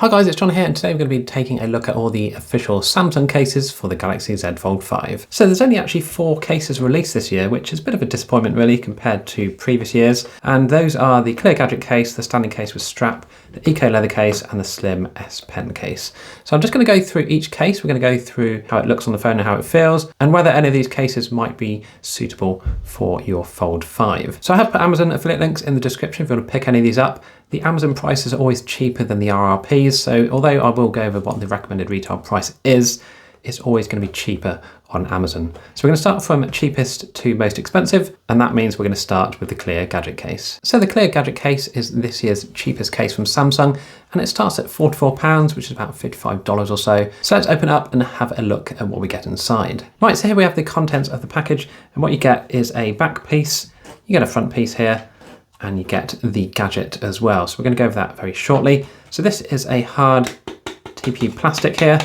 Hi guys, it's John here, and today we're going to be taking a look at all the official Samsung cases for the Galaxy Z Fold 5. So there's only actually 4 cases released this year, which is a bit of a disappointment really compared to previous years. And those are the clear Gadget case, the standing case with strap, the Eco leather case, and the slim S Pen case. So I'm just going to go through each case. We're going to go through how it looks on the phone and how it feels, and whether any of these cases might be suitable for your Fold 5. So I have put Amazon affiliate links in the description if you want to pick any of these up. The Amazon prices are always cheaper than the RRPs, so although I will go over what the recommended retail price is, it's always going to be cheaper on Amazon. So we're going to start from cheapest to most expensive, and that means we're going to start with the clear Gadget case. So the clear Gadget case is this year's cheapest case from Samsung, and it starts at £44, which is about $55 or so. So let's open up and have a look at what we get inside. Right, so here we have the contents of the package, and what you get is a back piece, you get a front piece here, and you get the Gadget as well. So we're going to go over that very shortly. So this is a hard TPU plastic here,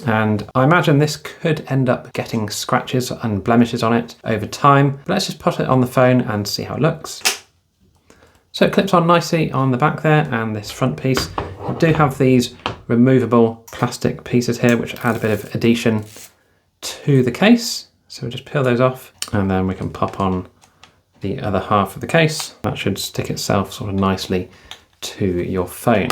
and I imagine this could end up getting scratches and blemishes on it over time. But let's just put it on the phone and see how it looks. So it clips on nicely on the back there, and this front piece. You do have these removable plastic pieces here, which add a bit of adhesion to the case. So we'll just peel those off, and then we can pop on the other half of the case. That should stick itself sort of nicely to your phone.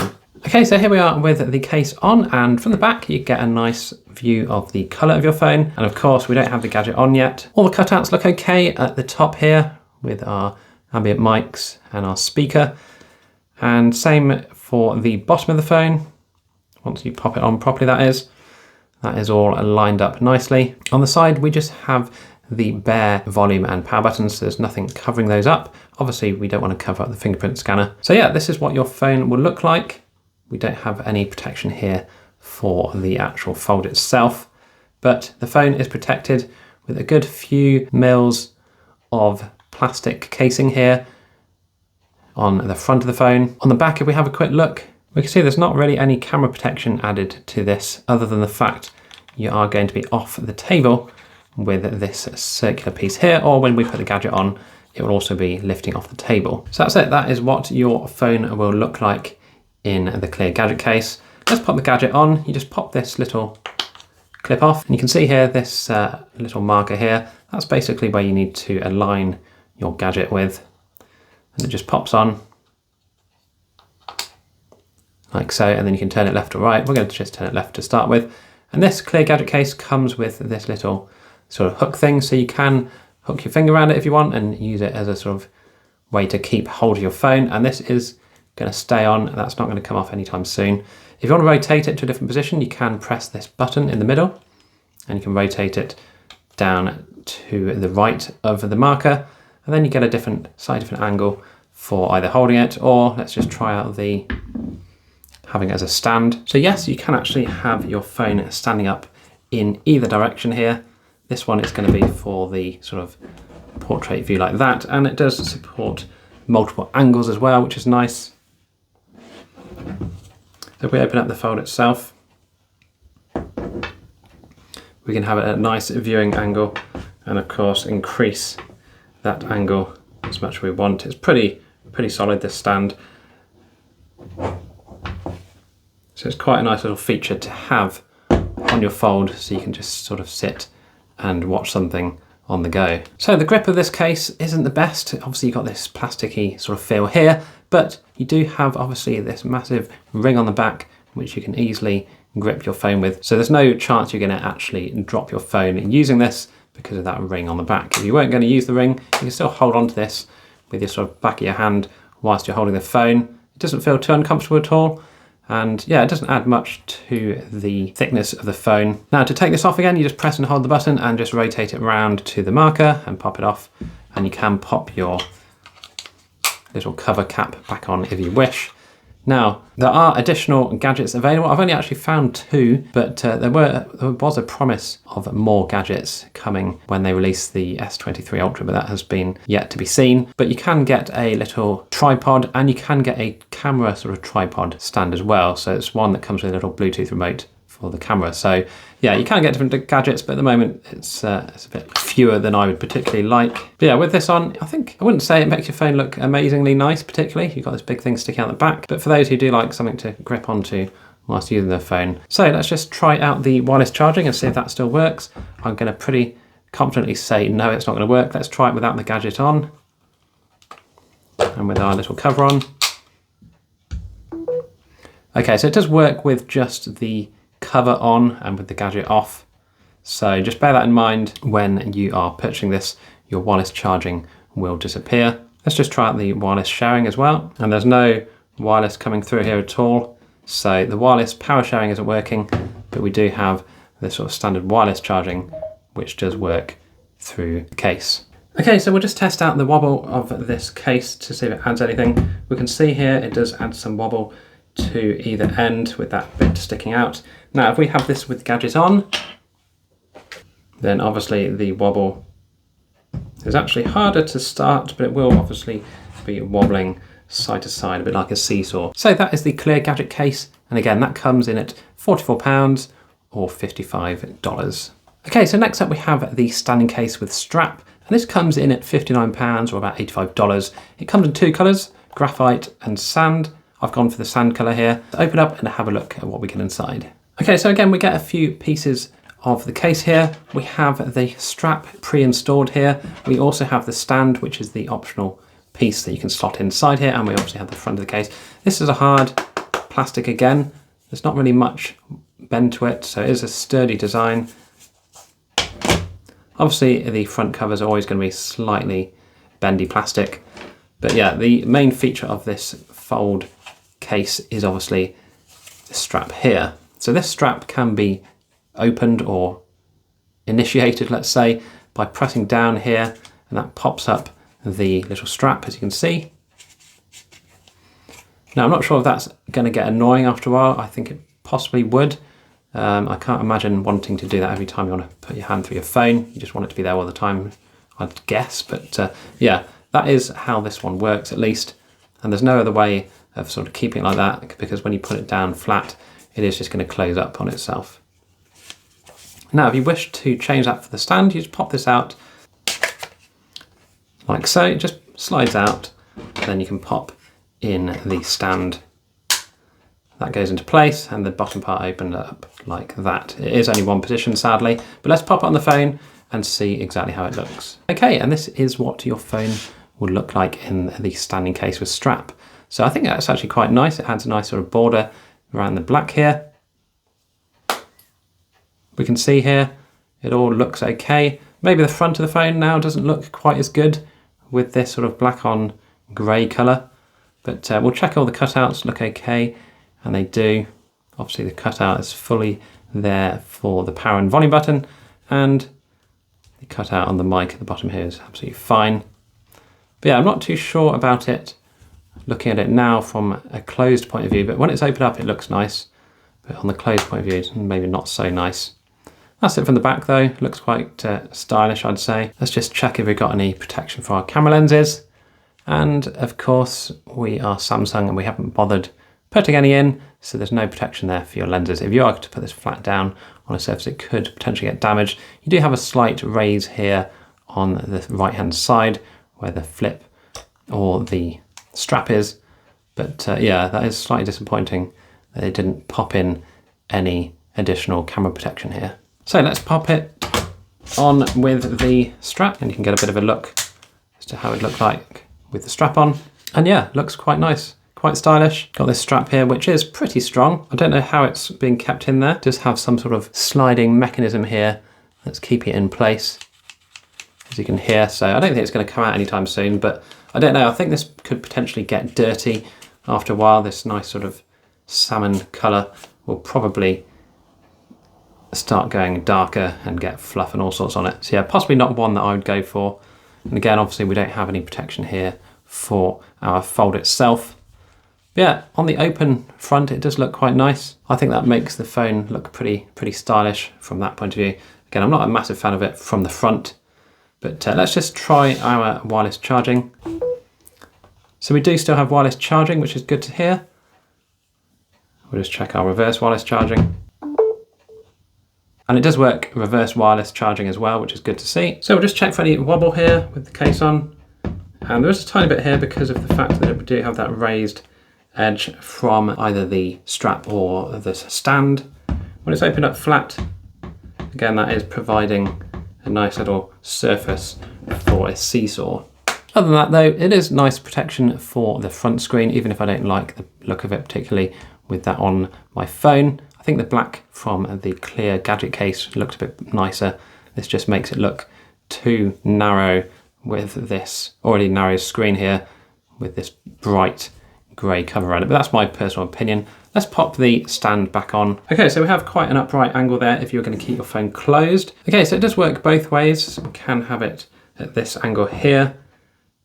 Okay, so here we are with the case on, and from the back you get a nice view of the colour of your phone. And of course we don't have the Gadget on yet. All the cutouts look okay at the top here with our ambient mics and our speaker. And same for the bottom of the phone. Once you pop it on properly, that is all lined up nicely. On the side we just have the bare volume and power buttons, so there's nothing covering those up. Obviously we don't want to cover up the fingerprint scanner. So yeah, this is what your phone will look like. We don't have any protection here for the actual Fold itself, but the phone is protected with a good few mils of plastic casing here on the front of the phone. On the back, if we have a quick look, we can see there's not really any camera protection added to this, other than the fact you are going to be off the table with this circular piece here, or when we put the Gadget on, it will also be lifting off the table. So that's it. That is what your phone will look like in the clear Gadget case. Let's pop the Gadget on. You just pop this little clip off, and you can see here this little marker here. That's basically where you need to align your Gadget with, and it just pops on like so, and then you can turn it left or right. We're going to just turn it left to start with. And this clear Gadget case comes with this little sort of hook thing, so you can hook your finger around it if you want and use it as a sort of way to keep hold of your phone. And this is going to stay on, that's not going to come off anytime soon. If you want to rotate it to a different position, you can press this button in the middle, and you can rotate it down to the right of the marker, and then you get a slightly different angle for either holding it, or let's just try out having it as a stand. So yes, you can actually have your phone standing up in either direction here. This one is going to be for the sort of portrait view like that, and it does support multiple angles as well, which is nice. So if we open up the Fold itself, we can have it at a nice viewing angle, and of course increase that angle as much as we want. It's pretty solid, this stand. So it's quite a nice little feature to have on your Fold, so you can just sort of sit and watch something on the go. So the grip of this case isn't the best. Obviously you've got this plasticky sort of feel here, but you do have obviously this massive ring on the back which you can easily grip your phone with. So there's no chance you're going to actually drop your phone using this because of that ring on the back. If you weren't going to use the ring, you can still hold on to this with your sort of back of your hand whilst you're holding the phone. It doesn't feel too uncomfortable at all. And yeah, it doesn't add much to the thickness of the phone. Now to take this off again, you just press and hold the button and just rotate it around to the marker and pop it off. And you can pop your little cover cap back on if you wish. Now, there are additional gadgets available. I've only actually found 2, but there was a promise of more gadgets coming when they released the S23 Ultra, but that has been yet to be seen. But you can get a little tripod, and you can get a camera sort of tripod stand as well. So it's one that comes with a little Bluetooth remote for the camera. So yeah, you can get different gadgets, but at the moment it's a bit fewer than I would particularly like. But yeah, with this on, I wouldn't say it makes your phone look amazingly nice particularly. You've got this big thing sticking out the back, but for those who do like something to grip onto whilst using their phone. So let's just try out the wireless charging and see if that still works. I'm going to pretty confidently say no, it's not going to work. Let's try it without the gadget on and with our little cover on. Okay, so it does work with just the cover on and with the gadget off. So just bear that in mind when you are purchasing this. Your wireless charging will disappear. Let's just try out the wireless sharing as well. And there's no wireless coming through here at all. So the wireless power sharing isn't working, but we do have the sort of standard wireless charging, which does work through the case. Okay, so we'll just test out the wobble of this case to see if it adds anything. We can see here it does add some wobble to either end with that bit sticking out. Now, if we have this with Gadget on, then obviously the wobble is actually harder to start, but it will obviously be wobbling side to side, a bit like a seesaw. So that is the clear Gadget case. And again, that comes in at £44 or $55. Okay, so next up we have the standing case with strap. And this comes in at £59 or about $85. It comes in two colours, graphite and sand. I've gone for the sand colour here. Open up and have a look at what we get inside. Okay, so again, we get a few pieces of the case here. We have the strap pre-installed here. We also have the stand, which is the optional piece that you can slot inside here. And we obviously have the front of the case. This is a hard plastic again. There's not really much bend to it, so it is a sturdy design. Obviously, the front covers are always going to be slightly bendy plastic. But yeah, the main feature of this fold case is obviously the strap here. So this strap can be opened or initiated, let's say, by pressing down here, and that pops up the little strap, as you can see. Now, I'm not sure if that's going to get annoying after a while. I think it possibly would. I can't imagine wanting to do that every time you want to put your hand through your phone. You just want it to be there all the time, I'd guess. But yeah, that is how this one works, at least. And there's no other way of sort of keeping it like that, because when you put it down flat, it is just going to close up on itself. Now, if you wish to change that for the stand, you just pop this out like so. It just slides out, and then you can pop in the stand. That goes into place, and the bottom part opens up like that. It is only one position, sadly, but let's pop it on the phone and see exactly how it looks. Okay, and this is what your phone will look like in the standing case with strap. So I think that's actually quite nice. It adds a nice sort of border around the black here. We can see here, it all looks okay. Maybe the front of the phone now doesn't look quite as good with this sort of black on grey colour, but we'll check all the cutouts look okay, and they do. Obviously the cutout is fully there for the power and volume button, and the cutout on the mic at the bottom here is absolutely fine. But yeah, I'm not too sure about it looking at it now from a closed point of view, but when it's opened up it looks nice, but on the closed point of view it's maybe not so nice. That's it from the back though. Looks quite stylish, I'd say. Let's just check if we've got any protection for our camera lenses. And of course we are Samsung and we haven't bothered putting any in, so there's no protection there for your lenses. If you are to put this flat down on a surface, it could potentially get damaged. You do have a slight raise here on the right hand side where the flip or the strap is, but yeah, that is slightly disappointing that they didn't pop in any additional camera protection here. So let's pop it on with the strap, and you can get a bit of a look as to how it looked like with the strap on. And yeah, looks quite nice, quite stylish. Got this strap here, which is pretty strong. I don't know how it's being kept in there. It does have some sort of sliding mechanism here that's keeping it in place, as you can hear. So I don't think it's going to come out anytime soon, but I don't know. I think this could potentially get dirty after a while. This nice sort of salmon colour will probably start going darker and get fluff and all sorts on it. So yeah, possibly not one that I would go for. And again, obviously we don't have any protection here for our fold itself. But yeah, on the open front, it does look quite nice. I think that makes the phone look pretty stylish from that point of view. Again, I'm not a massive fan of it from the front, but let's just try our wireless charging. So we do still have wireless charging, which is good to hear. We'll just check our reverse wireless charging. And it does work reverse wireless charging as well, which is good to see. So we'll just check for any wobble here with the case on. And there is a tiny bit here because of the fact that we do have that raised edge from either the strap or the stand. When it's opened up flat, again, that is providing a nice little surface for a seesaw. Other than that though, it is nice protection for the front screen, even if I don't like the look of it, particularly with that on my phone. I think the black from the clear Gadget case looked a bit nicer. This just makes it look too narrow with this already narrow screen here with this bright grey cover around it, but that's my personal opinion. Let's pop the stand back on. Okay, so we have quite an upright angle there if you're going to keep your phone closed. Okay, so it does work both ways. So we can have it at this angle here.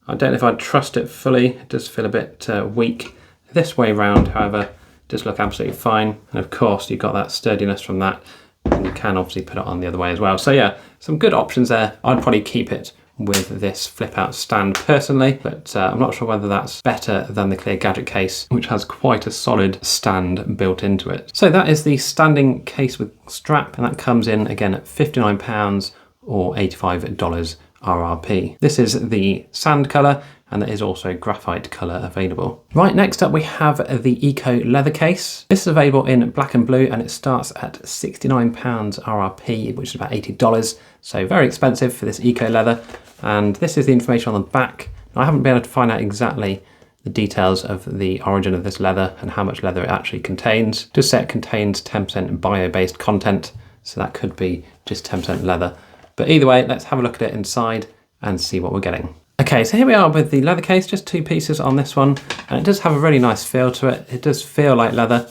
I don't know if I'd trust it fully. It does feel a bit weak. This way round, however, does look absolutely fine. And of course, you've got that sturdiness from that, and you can obviously put it on the other way as well. So yeah, some good options there. I'd probably keep it with this flip out stand personally, but I'm not sure whether that's better than the clear Gadget case, which has quite a solid stand built into it. So that is the standing case with strap, and that comes in again at £59 or $85 RRP. This is the sand colour, and there is also graphite colour available. Right, next up we have the Eco leather case. This is available in black and blue, and it starts at £69 RRP, which is about $80. So very expensive for this Eco leather. And this is the information on the back. Now, I haven't been able to find out exactly the details of the origin of this leather and how much leather it actually contains. It does say it contains 10% bio-based content, so that could be just 10% leather. But either way, let's have a look at it inside and see what we're getting. Okay, so here we are with the leather case, just two pieces on this one, and it does have a really nice feel to it. It does feel like leather.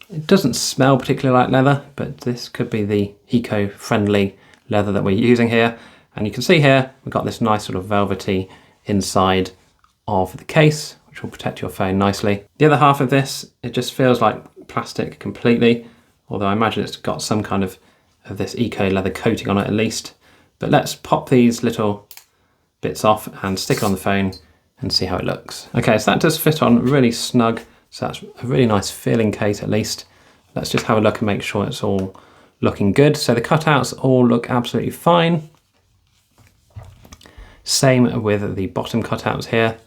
It doesn't smell particularly like leather, but this could be the eco-friendly leather that we're using here. And you can see here, we've got this nice sort of velvety inside of the case, which will protect your phone nicely. The other half of this, it just feels like plastic completely, although I imagine it's got some kind of this eco leather coating on it at least. But let's pop these little bits off and stick it on the phone and see how it looks. Okay, so that does fit on really snug. So that's a really nice feeling case at least. Let's just have a look and make sure it's all looking good. So the cutouts all look absolutely fine. Same with the bottom cutouts here.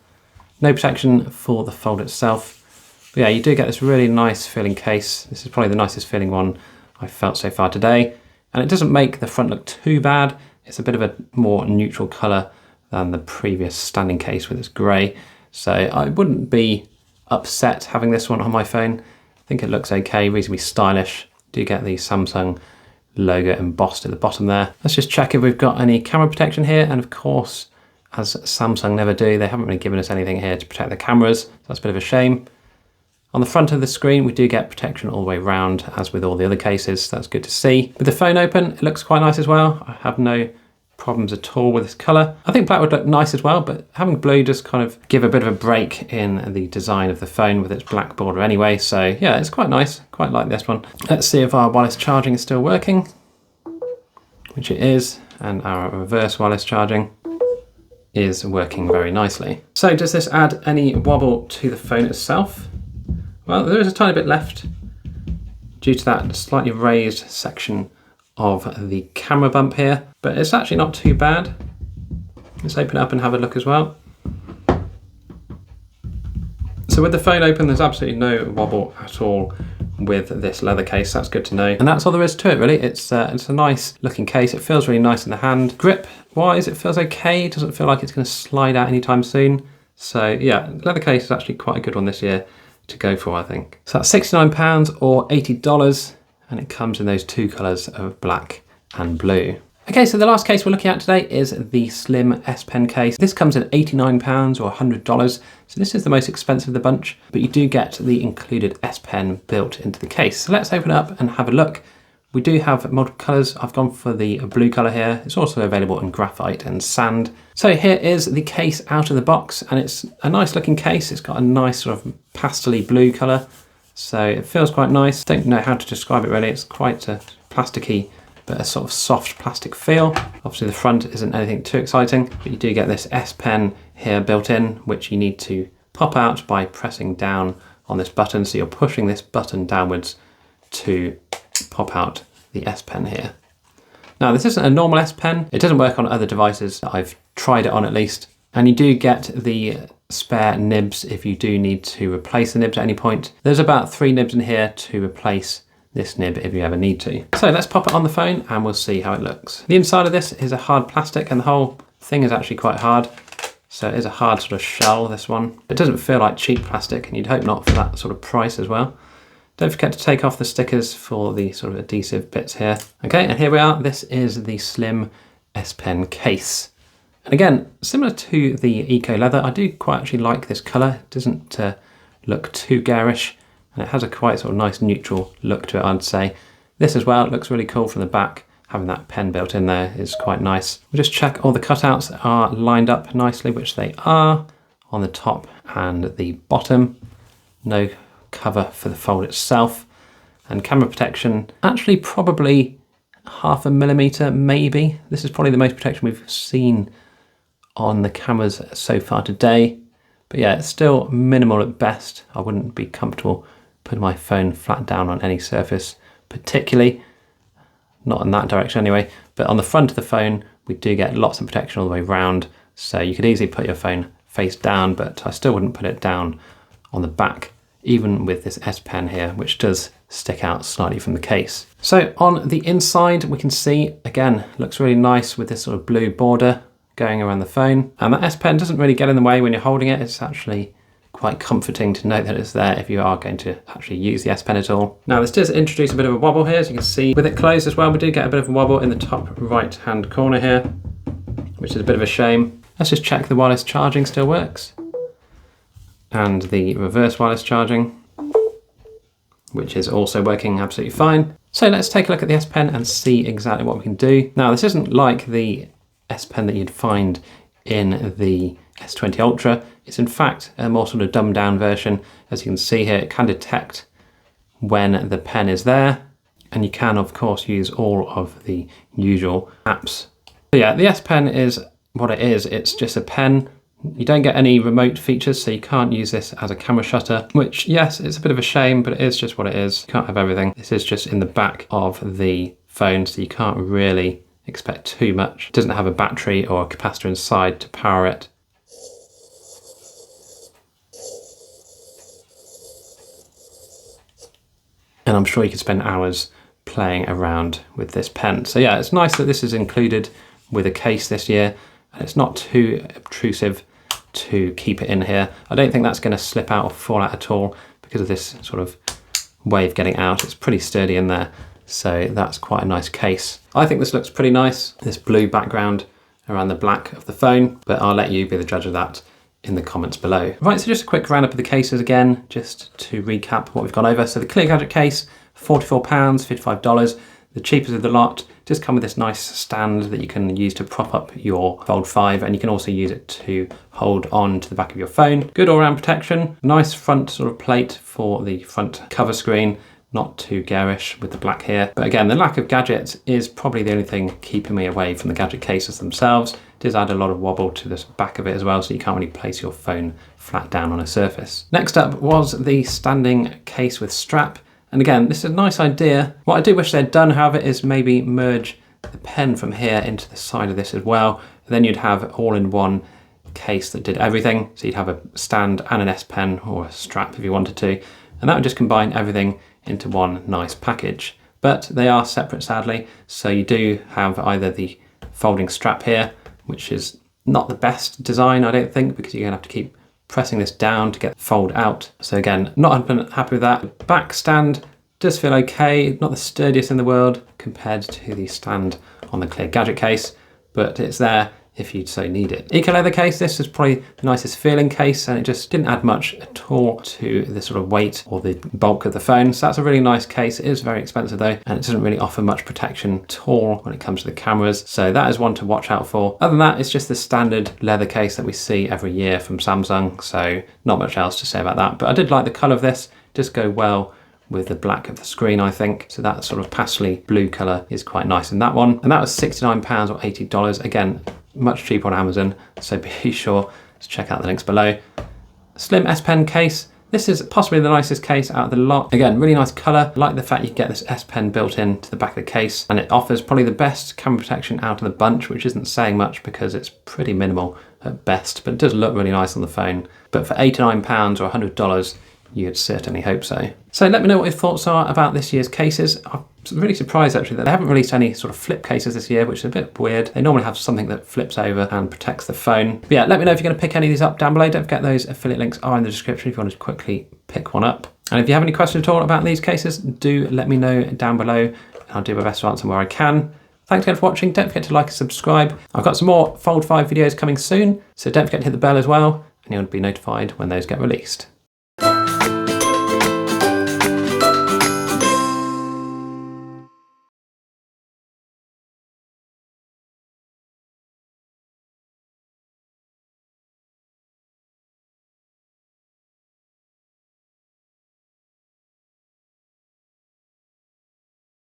No protection for the fold itself. But yeah, you do get this really nice feeling case. This is probably the nicest feeling one I've felt so far today. And it doesn't make the front look too bad. It's a bit of a more neutral colour than the previous standing case with its grey. So I wouldn't be upset having this one on my phone. I think it looks okay, reasonably stylish. Do get the Samsung logo embossed at the bottom there. Let's just check if we've got any camera protection here. And of course, as Samsung never do, they haven't really given us anything here to protect the cameras. So that's a bit of a shame. On the front of the screen, we do get protection all the way around, as with all the other cases. So that's good to see. With the phone open, it looks quite nice as well. I have no problems at all with this colour. I think black would look nice as well, but having blue just kind of give a bit of a break in the design of the phone with its black border anyway. So yeah, it's quite nice. Quite like this one. Let's see if our wireless charging is still working, which it is, and our reverse wireless charging is working very nicely. So does this add any wobble to the phone itself? Well, there is a tiny bit left due to that slightly raised section of the camera bump here, but it's actually not too bad. Let's open it up and have a look as well. So with the phone open, there's absolutely no wobble at all with this leather case. That's good to know. And that's all there is to it, really. It's a nice looking case. It feels really nice in the hand. Grip wise, it feels okay. It doesn't feel like it's going to slide out anytime soon. So yeah, leather case is actually quite a good one this year to go for, I think. So that's £69 or $80, and it comes in those two colours of black and blue. Okay, so the last case we're looking at today is the Slim S Pen case. This comes at £89 or $100, so this is the most expensive of the bunch, but you do get the included S Pen built into the case. So let's open it up and have a look. We do have multiple colours. I've gone for the blue colour here. It's also available in graphite and sand. So here is the case out of the box, and it's a nice looking case. It's got a nice sort of pastel-y blue colour, so it feels quite nice. Don't know how to describe it really. It's quite a plasticky, but a sort of soft plastic feel. Obviously the front isn't anything too exciting, but you do get this S Pen here built in, which you need to pop out by pressing down on this button. So you're pushing this button downwards to pop out the S Pen here. Now this isn't a normal S Pen. It doesn't work on other devices that I've tried it on at least, And you do get the spare nibs if you do need to replace the nibs at any point. There's about 3 nibs in here to replace this nib if you ever need to. So let's pop it on the phone and we'll see how it looks. The inside of this is a hard plastic and the whole thing is actually quite hard. So it is a hard sort of shell, this one. It doesn't feel like cheap plastic, and you'd hope not for that sort of price as well. Don't forget to take off the stickers for the sort of adhesive bits here. Okay, and here we are. This is the slim S Pen case. And again, similar to the Eco Leather, I do quite actually like this colour. It doesn't look too garish, and it has a quite sort of nice neutral look to it, I'd say. This as well, it looks really cool from the back. Having that pen built in there is quite nice. We'll just check all the cutouts are lined up nicely, which they are, on the top and the bottom. No cover for the fold itself. And camera protection, actually probably 0.5 millimeter, maybe. This is probably the most protection we've seen on the cameras so far today. But yeah, it's still minimal at best. I wouldn't be comfortable putting my phone flat down on any surface, particularly. Not in that direction anyway, but on the front of the phone, we do get lots of protection all the way around. So you could easily put your phone face down, but I still wouldn't put it down on the back, even with this S Pen here, which does stick out slightly from the case. So on the inside, we can see, again, looks really nice with this sort of blue border going around the phone. And that S Pen doesn't really get in the way when you're holding it. It's actually quite comforting to know that it's there if you are going to actually use the S Pen at all. Now this does introduce a bit of a wobble here, as you can see. With it closed as well, we do get a bit of a wobble in the top right hand corner here, which is a bit of a shame. Let's just check the wireless charging still works. And the reverse wireless charging, which is also working absolutely fine. So let's take a look at the S Pen and see exactly what we can do. Now this isn't like the S Pen that you'd find in the S20 Ultra. It's in fact a more sort of dumbed down version. As you can see here, it can detect when the pen is there, and you can of course use all of the usual apps. So yeah, the S Pen is what it is. It's just a pen. You don't get any remote features, so you can't use this as a camera shutter, which yes, it's a bit of a shame, but it is just what it is. You can't have everything. This is just in the back of the phone, so you can't really expect too much. It doesn't have a battery or a capacitor inside to power it. And I'm sure you could spend hours playing around with this pen. So yeah, it's nice that this is included with a case this year, and it's not too obtrusive to keep it in here. I don't think that's going to slip out or fall out at all because of this sort of way of getting out. It's pretty sturdy in there, so that's quite a nice case. I think this looks pretty nice, this blue background around the black of the phone, but I'll let you be the judge of that in the comments below. Right, so just a quick roundup of the cases again, just to recap what we've gone over. So the Clear Gadget case, £44, $55. The cheapest of the lot. Just come with this nice stand that you can use to prop up your Fold 5, and you can also use it to hold on to the back of your phone. Good all-round protection. Nice front sort of plate for the front cover screen. Not too garish with the black here. But again, the lack of gadgets is probably the only thing keeping me away from the gadget cases themselves. It does add a lot of wobble to the back of it as well, so you can't really place your phone flat down on a surface. Next up was the standing case with strap. And again, this is a nice idea. What I do wish they'd done, however, is maybe merge the pen from here into the side of this as well. Then you'd have all-in-one case that did everything. So you'd have a stand and an S Pen or a strap if you wanted to. And that would just combine everything into one nice package. But they are separate, sadly. So you do have either the folding strap here, which is not the best design, I don't think, because you're gonna have to keep pressing this down to get the fold out. So again, not happy with that. Back stand does feel okay, not the sturdiest in the world compared to the stand on the Clear Gadget case, but it's there if you so need it. Eco Leather case, this is probably the nicest feeling case, and it just didn't add much at all to the sort of weight or the bulk of the phone. So that's a really nice case. It is very expensive though, and it doesn't really offer much protection at all when it comes to the cameras. So that is one to watch out for. Other than that, it's just the standard leather case that we see every year from Samsung. So not much else to say about that, but I did like the color of this. It does go well with the black of the screen, I think. So that sort of pastely blue color is quite nice in that one. And that was £69 or $80. Again, much cheaper on Amazon, so be sure to check out the links below. Slim S Pen case. This is possibly the nicest case out of the lot. Again, really nice color. I like the fact you get this S Pen built into the back of the case, and it offers probably the best camera protection out of the bunch, which isn't saying much because it's pretty minimal at best, but it does look really nice on the phone. But for £89 or $100, you'd certainly hope so. So let me know what your thoughts are about this year's cases. I'm really surprised actually that they haven't released any sort of flip cases this year, which is a bit weird. They normally have something that flips over and protects the phone. But yeah, let me know if you're going to pick any of these up down below. Don't forget those affiliate links are in the description if you want to quickly pick one up. And if you have any questions at all about these cases, do let me know down below. I'll do my best to answer them where I can. Thanks again for watching. Don't forget to like and subscribe. I've got some more Fold 5 videos coming soon, so don't forget to hit the bell as well, and you'll be notified when those get released.